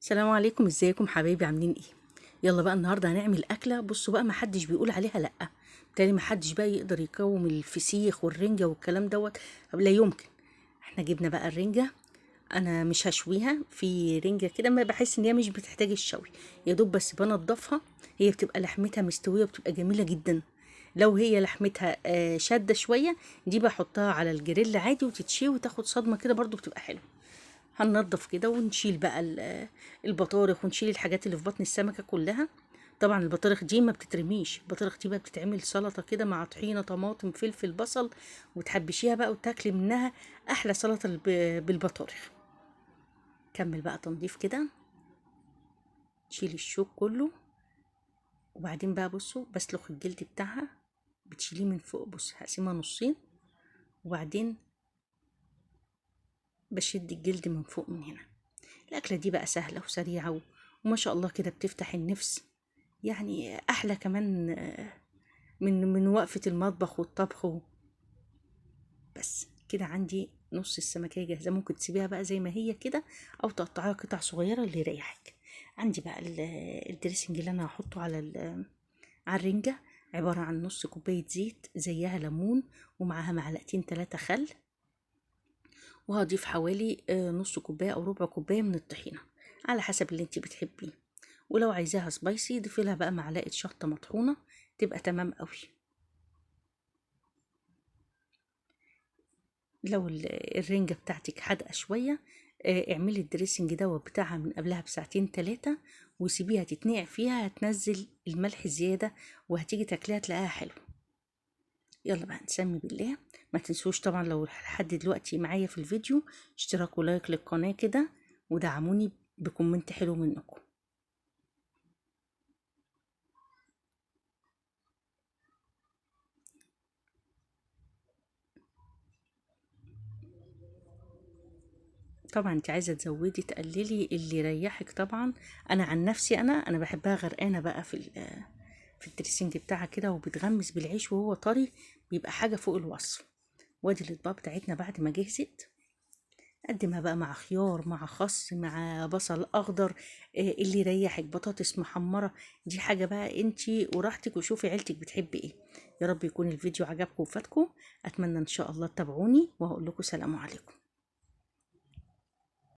السلام عليكم، ازيكم حبايبي؟ عاملين ايه؟ يلا بقى النهارده هنعمل اكله. بصوا بقى، محدش بيقول عليها لا. بالتالي محدش بقى يقدر يقاوم الفسيخ والرنجه والكلام دوت. لا يمكن. احنا جبنا بقى الرنجه. انا مش هشويها، في رنجه كده ما بحس ان هي مش بتحتاج الشوي، يا دوب بس بنضفها. هي بتبقى لحمتها مستويه وبتبقى جميله جدا. لو هي لحمتها شاده شويه، دي بحطها على الجريل عادي وتتشوي وتاخد صدمه كده، برضو بتبقى حلوه. هننضف كده ونشيل بقى البطارخ، ونشيل الحاجات اللي في بطن السمكة كلها. طبعا البطارخ دي ما بتترميش، البطارخ دي بقى بتتعمل سلطة كده مع طحينة طماطم فلفل بصل، وتحبشيها بقى وتاكلي منها احلى سلطة بالبطارخ. كمل بقى تنظيف كده. تشيل الشوك كله، وبعدين بقى بصوا بسلخ الجلد بتاعها. بتشيليه من فوق. بص هقسمها نصين، وبعدين بشد الجلد من فوق من هنا. الأكلة دي بقى سهلة وسريعة وما شاء الله كده بتفتح النفس. يعني أحلى كمان من وقفة المطبخ والطبخ بس كده عندي نص السمكية جاهزة. ممكن تسيبيها بقى زي ما هي كده، أو تقطعيها قطع صغيرة اللي يريحك. عندي بقى الدريسنج اللي أنا هحطه على الرنجة. عبارة عن نص كوباية زيت، زيها ليمون، ومعاها معلقتين 3 خل. وهضيف حوالي نص كوباية أو ربع كوباية من الطحينة، على حسب اللي انت بتحبيه. ولو عايزاها سبايسي ضيفي لها بقى معلقة شطة مطحونة، تبقى تمام قوي. لو الرنجة بتاعتك حادقة شوية، اعملي الدريسنج دوت بتاعها من قبلها بساعتين 3، وسيبيها تتنقع فيها، هتنزل الملح زيادة، وهتيجي تاكليها تلاقيها حلو. يلا بقى نسمي بالله. ما تنسوش طبعا لو لحد دلوقتي معايا في الفيديو، اشتراك ولايك للقناة كده، ودعموني بكومنت حلو منكم. طبعا انت عايزه تزودي تقللي اللي يريحك طبعا. انا عن نفسي انا بحبها غرقانه بقى في الدريسنج بتاعها كده، وبتغمس بالعيش وهو طري، بيبقى حاجه فوق الوصف. وادي الاطباق بتاعتنا بعد ما جهزت. قدمها بقى مع خيار، مع خس، مع بصل اخضر، اللي يريحك، بطاطس محمره. دي حاجه بقى انتي وراحتك، وشوفي عيلتك بتحب ايه. يا رب يكون الفيديو عجبكم وفاتكم. اتمنى ان شاء الله تتابعوني، وهقول لكم سلام عليكم.